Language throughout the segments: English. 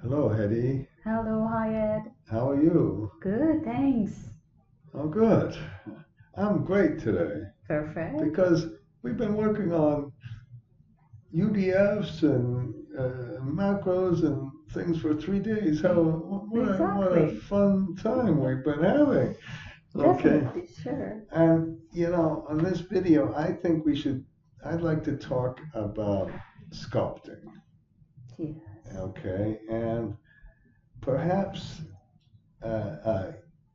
Hello, Hetty. Hello, Hyatt. How are you? Good, thanks. Oh, good. I'm great today Perfect. because we've been working on UDFs and macros and things for 3 days. What a Exactly. fun time we've been having. Okay. Definitely, sure. And on this video, I'd like to talk about sculpting. Yes. Okay. And perhaps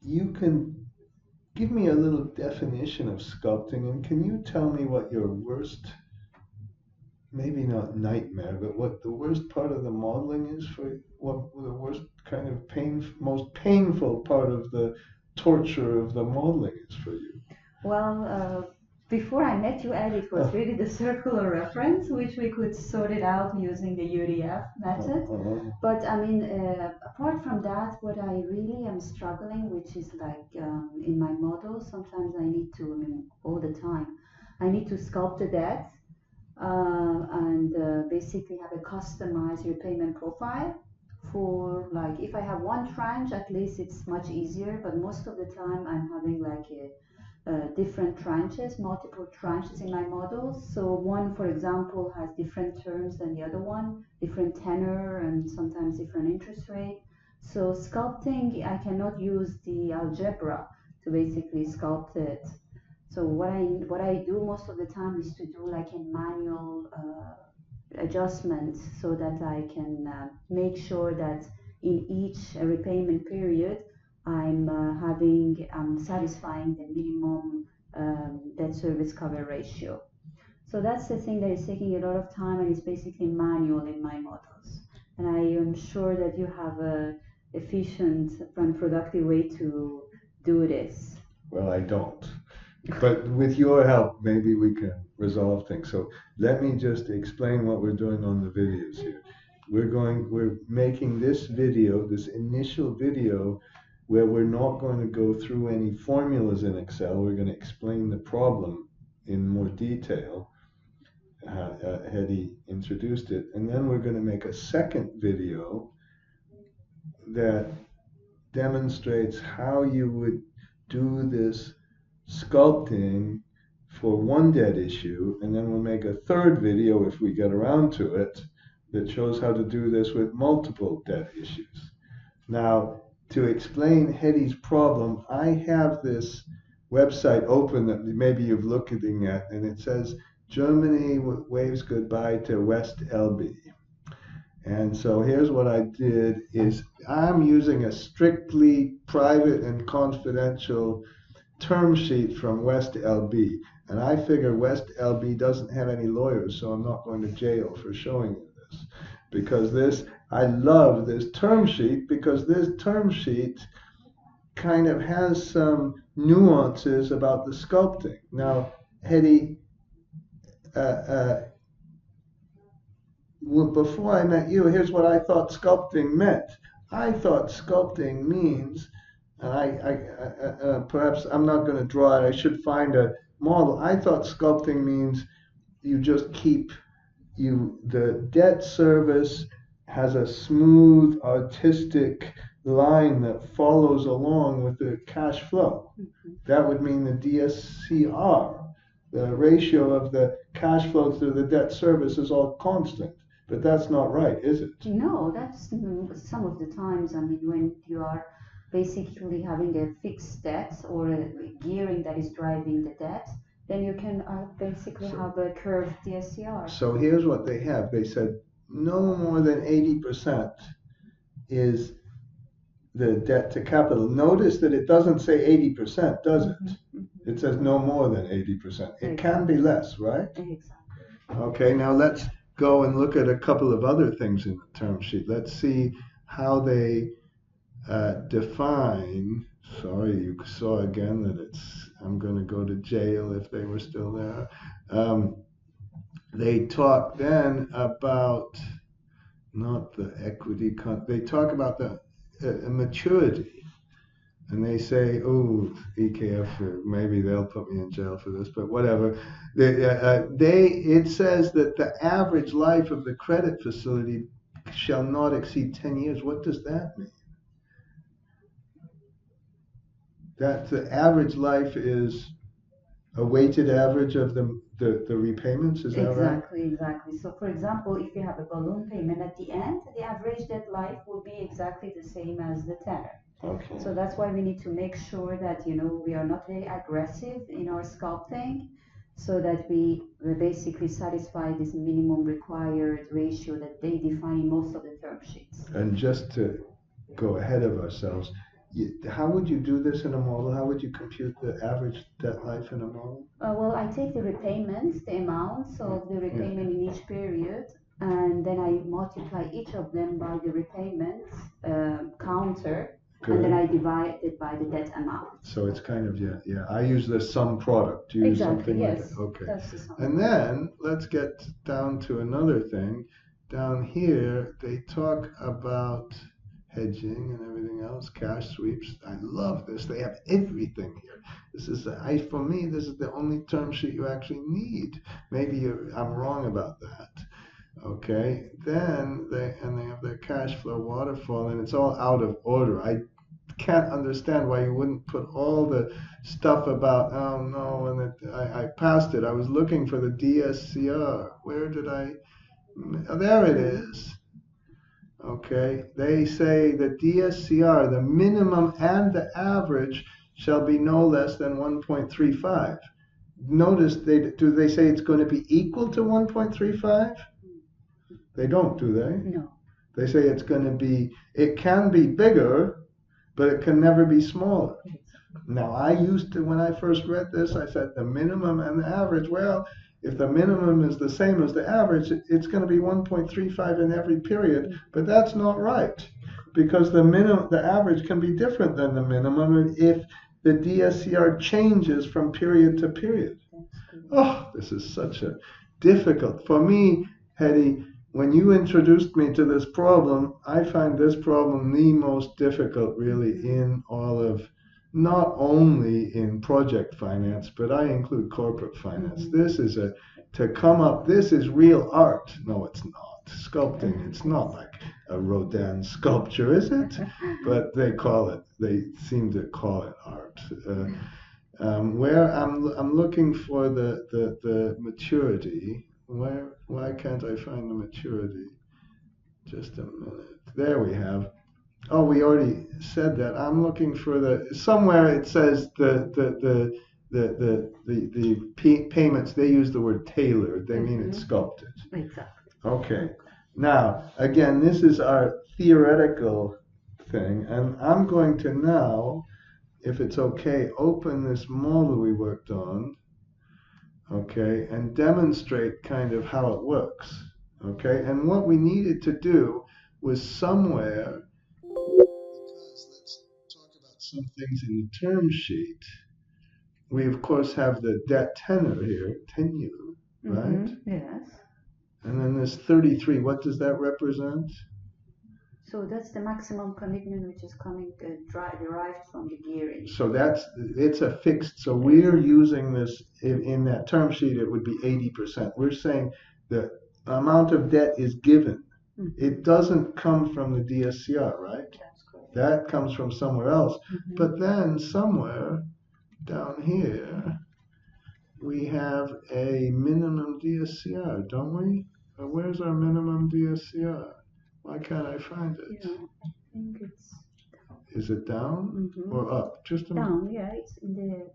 you can give me a little definition of sculpting, and can you tell me what your worst, maybe not nightmare, but what the worst part of the modeling is for what the worst kind of most painful part of the torture of the modeling is for you? Well, before I met you, Ed, it was really the circular reference, which we could sort it out using the UDF method. Uh-huh. But I mean, apart from that, what I really am struggling, which is like in my model, sometimes I need to, I mean, all the time, I need to sculpt the debt and basically have a customized repayment profile for like if I have one tranche, at least it's much easier, but most of the time I'm having like different tranches, multiple tranches in my models. So one, for example, has different terms than the other one, different tenor and sometimes different interest rate. So sculpting, I cannot use the algebra to basically sculpt it. So what I do most of the time is to do like a manual adjustment so that I can make sure that in each repayment period I'm satisfying the minimum debt service cover ratio. So that's the thing that is taking a lot of time and is basically manual in my models. And I am sure that you have a efficient and productive way to do this. Well, I don't. But with your help, maybe we can resolve things. So let me just explain what we're doing on the videos here. We're making this video, this initial video, where we're not going to go through any formulas in Excel. We're going to explain the problem in more detail. Hetty introduced it. And then we're going to make a second video that demonstrates how you would do this sculpting for one debt issue, and then we'll make a third video if we get around to it that shows how to do this with multiple debt issues. Now, to explain Hetty's problem, I have this website open that maybe you've looking at, and it says Germany waves goodbye to West LB. And so here's what I did is I'm using a strictly private and confidential term sheet from West LB. And I figure West LB doesn't have any lawyers, so I'm not going to jail for showing you this. Because I love this term sheet because this term sheet kind of has some nuances about the sculpting. Now, Hetty, uh, uh, before I met you, here's what I thought sculpting meant. I thought sculpting means, and perhaps I'm not going to draw it. I should find a model. I thought sculpting means you just keep the debt service has a smooth artistic line that follows along with the cash flow. That would mean the DSCR, the ratio of the cash flow through the debt service is all constant. But that's not right, is it? No, that's some of the times. I mean, when you are basically having a fixed debt or a gearing that is driving the debt, then you can basically So, have a curved DSCR. so here's what they have. They said no more than 80% is the debt to capital. Notice that it doesn't say 80%, does it? It says no more than 80%. It can be less, right? Exactly. Okay, now let's go and look at a couple of other things in the term sheet. Let's see how they define. Sorry, you saw again that I'm going to go to jail if they were still there. Um, they talk then about not the equity, they talk about the maturity. And they say, "Oh, EKF, maybe they'll put me in jail for this, but whatever." It says that the average life of the credit facility shall not exceed 10 years. What does that mean? That the average life is a weighted average of the repayments, is that right? Exactly. So for example, if you have a balloon payment at the end, the average debt life will be exactly the same as the tenor. Okay. So that's why we need to make sure that, we are not very aggressive in our sculpting, so that we basically satisfy this minimum required ratio that they define in most of the term sheets. And just to go ahead of ourselves, how would you do this in a model? How would you compute the average debt life in a model? Well, I take the repayments, the amounts of the repayment in each period, and then I multiply each of them by the repayments counter. Good. And then I divide it by the debt amount. So it's kind of, yeah. I use the sum product. You use something like that. Okay. That's the sum. And then let's get down to another thing. Down here, they talk about hedging and everything else, cash sweeps. I love this. They have everything here. For me, this is the only term sheet you actually need. Maybe I'm wrong about that. Okay, then they have their cash flow waterfall, and it's all out of order. I can't understand why you wouldn't put all the stuff about, oh no, and I passed it. I was looking for the DSCR. Where did oh, there it is. Okay, they say the DSCR, the minimum and the average shall be no less than 1.35. Notice, do they say it's going to be equal to 1.35? They don't, do they? No. They say it can be bigger, but it can never be smaller. Now, when I first read this, I said the minimum and the average. Well, if the minimum is the same as the average, it's going to be 1.35 in every period, but that's not right, because the average can be different than the minimum if the DSCR changes from period to period. Oh, this is such a difficult, for me, Hetty, when you introduced me to this problem, I find this problem the most difficult really in all of, not only in project finance, but I include corporate finance. This is this is real art. No, it's not. Sculpting, it's not like a Rodin sculpture, is it? But they seem to call it art. Where I'm looking for the maturity. Why can't I find the maturity? Just a minute. There we have. Oh, we already said that. I'm looking for somewhere it says the payments. They use the word tailored. They mean it's sculpted. Exactly. Okay. Now, again, this is our theoretical thing, and I'm going to now, if it's okay, open this model we worked on. Okay, and demonstrate kind of how it works. Okay, and what we needed to do was somewhere, because let's talk about some things in the term sheet. We of course have the debt tenor here, tenure, right? Yes. And then this 33, what does that represent? So that's the maximum commitment which is coming derived from the gearing. So it's a fixed, so we're using this, in that term sheet it would be 80%. We're saying the amount of debt is given. It doesn't come from the DSCR, right? That's correct. That comes from somewhere else. But then somewhere down here we have a minimum DSCR, don't we? Where's our minimum DSCR? Why can't I find it? Yeah, I think it's down. Is it down or up? Just a down, yeah, it's in the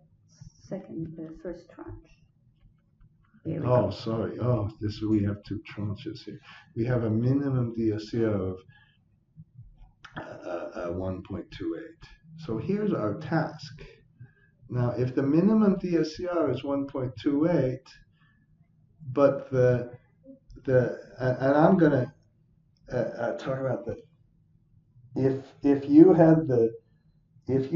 first tranche. Oh, sorry. Oh, we have two tranches here. We have a minimum DSCR of 1.28. So here's our task. Now, if the minimum DSCR is 1.28, but and I'm going to talk about that. If you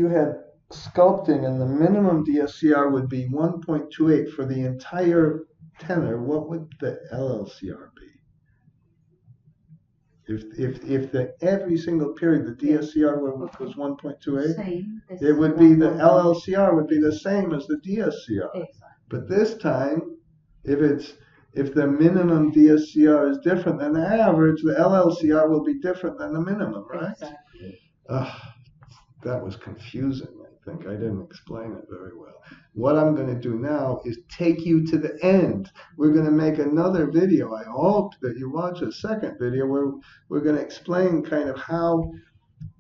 had sculpting and the minimum DSCR would be 1.28 for the entire tenor, what would the LLCR be? If every single period the DSCR was 1.28, it would be the LLCR would be the same as the DSCR. Exactly. But this time, if it's if the minimum DSCR is different than the average, the LLCR will be different than the minimum, right? Exactly. That was confusing, I think. I didn't explain it very well. What I'm going to do now is take you to the end. We're going to make another video. I hope that you watch a second video where we're going to explain kind of how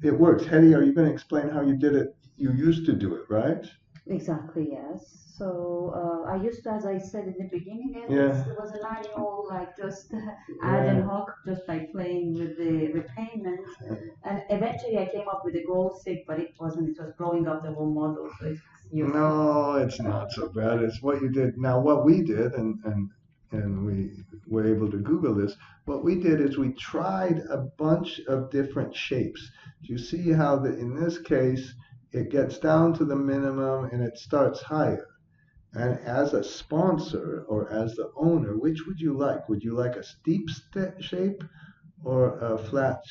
it works. Hetty, are you going to explain how you did it? You used to do it, right? Exactly, yes. So I used to, as I said in the beginning, Yeah. it was a manual, like just add Yeah. and hoc, just by playing with the repayments. And eventually I came up with a goal sig, but it wasn't, it was blowing up the whole model. So it's useless. No, it's not so bad. It's what you did. Now, what we did, and we were able to Google this, what we did is we tried a bunch of different shapes. Do you see how in this case, it gets down to the minimum and it starts higher? And as a sponsor or as the owner, which would you like? Would you like a steep shape or a flat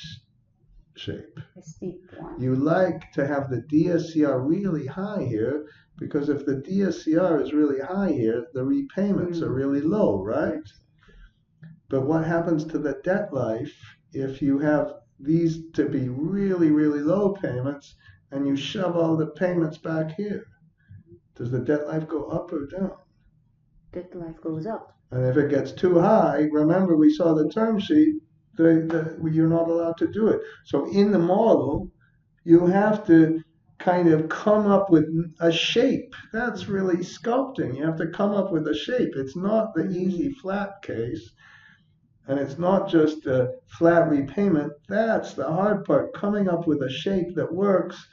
shape? A steep one. You like to have the DSCR really high here, because if the DSCR is really high here, the repayments are really low, right? But what happens to the debt life if you have these to be really, really low payments and you shove all the payments back here? Does the debt life go up or down? Debt life goes up. And if it gets too high, remember we saw the term sheet, you're not allowed to do it. So in the model, you have to kind of come up with a shape. That's really sculpting. You have to come up with a shape. It's not the easy flat case. And it's not just a flat repayment. That's the hard part, coming up with a shape that works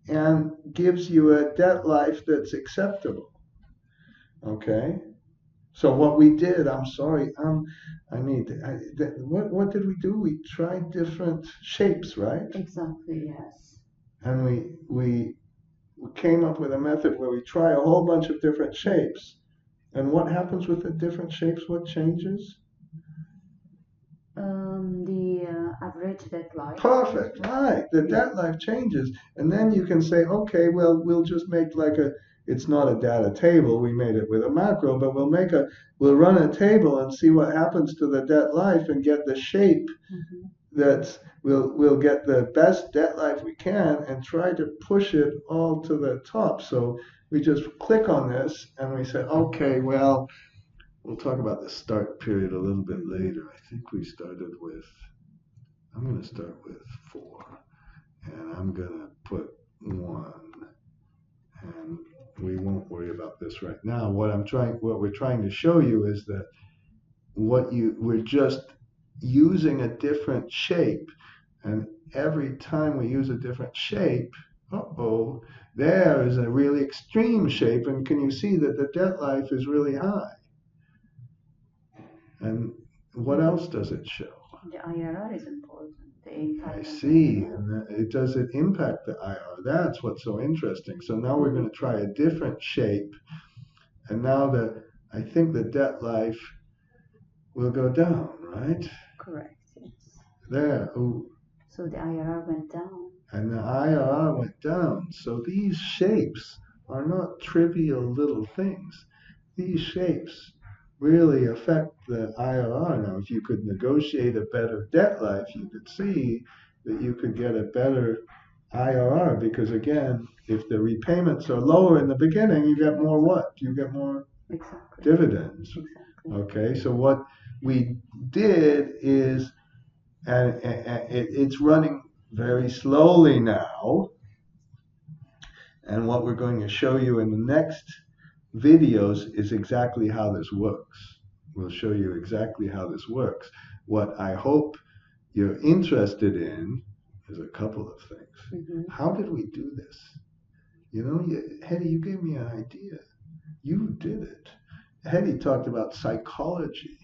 and gives you a debt life that's acceptable. Okay? So what we did, I'm sorry, what did we do? We tried different shapes, right? Exactly, yes. And we came up with a method where we try a whole bunch of different shapes. And what happens with the different shapes? What changes? The average debt life. Perfect, right. The debt life changes. And then you can say, okay, well, we'll just make it's not a data table, we made it with a macro, but we'll run a table and see what happens to the debt life and get the shape we'll get the best debt life we can and try to push it all to the top. So we just click on this and we say, okay, well, we'll talk about the start period a little bit later. I think I'm going to start with 4, and I'm going to put 1, and we won't worry about this right now. What we're trying to show you is that we're just using a different shape, and every time we use a different shape, there is a really extreme shape, and can you see that the debt life is really high? And what else does it show? The IRR is important. The impact. I see, and does it impact the IRR? That's what's so interesting. So now we're going to try a different shape, and now I think the debt life will go down, right? Correct, yes. There. Ooh. So the IRR went down. And the IRR went down. So these shapes are not trivial little things. These shapes really affect the IRR. Now, if you could negotiate a better debt life, you could see that you could get a better IRR, because again, if the repayments are lower in the beginning, you get more what? You get more dividends. Exactly. Okay, so what we did is, and it's running very slowly now, and what we're going to show you in the next videos is exactly how this works. We'll show you exactly how this works. What I hope you're interested in is a couple of things. How did we do this? You know, Hetty, you gave me an idea. You did it. Hetty talked about psychology.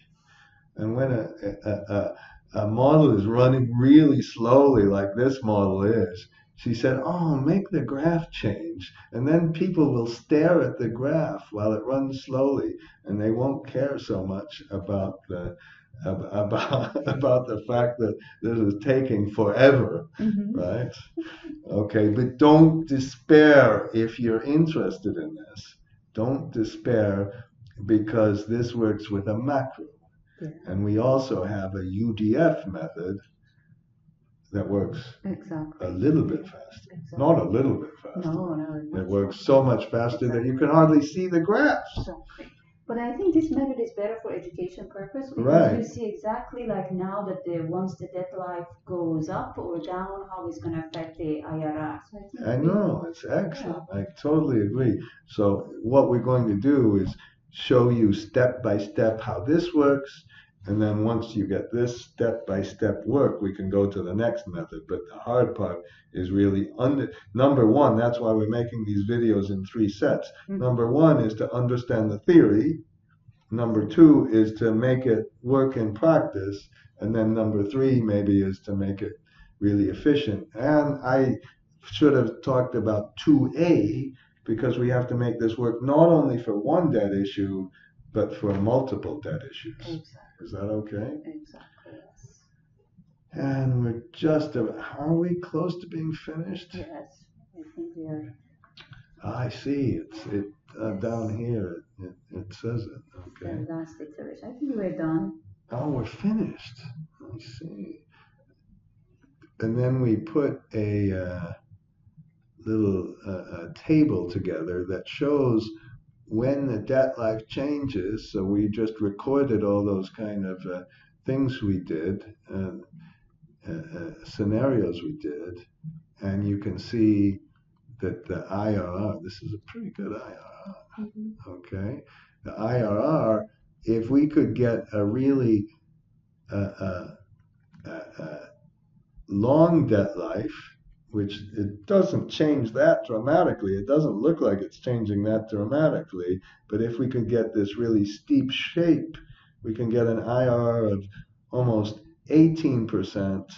And when a model is running really slowly, like this model is, she said, make the graph change. And then people will stare at the graph while it runs slowly, and they won't care so much about the fact that this is taking forever, right? Okay, but don't despair if you're interested in this. Don't despair, because this works with a macro. Yeah. And we also have a UDF method that works Exactly. a little bit faster. Exactly. Not a little bit faster. No, It works so much faster that you can hardly see the graphs. exactly. But I think this method is better for education purpose because Right. you see exactly like now that once the debt life goes up or down, how it's going to affect the IRR. So I think I know, it's excellent. I totally agree. So what we're going to do is show you step by step how this works. And then once you get this step by step work, we can go to the next method. But the hard part is really number one, that's why we're making these videos in 3 sets. Number one is to understand the theory. Number two is to make it work in practice. And then number three maybe is to make it really efficient. And I should have talked about 2A because we have to make this work not only for one debt issue, but for multiple debt issues. Exactly. Is that okay? Exactly, yes. And we're just about, are we close to being finished? Yes, I think we are. I see. Yes. Down here. It says it. Okay. The last iteration. I think we're done. Oh, we're finished. I see. And then we put a little table together that shows when the debt life changes. So we just recorded all those kind of things we did, scenarios we did, and you can see that the IRR, this is a pretty good IRR, okay? The IRR, if we could get a really long debt life, which it doesn't change that dramatically. It doesn't look like it's changing that dramatically. But if we could get this really steep shape, we can get an IRR of almost 18%.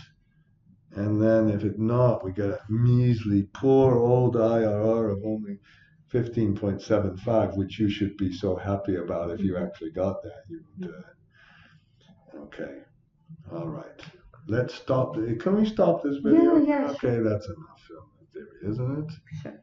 And then if it's not, we get a measly, poor old IRR of only 15.75, which you should be so happy about if you actually got that. Okay. All right. Let's stop. Can we stop this video? Yeah, okay, sure. that's enough film theory, isn't it? Sure.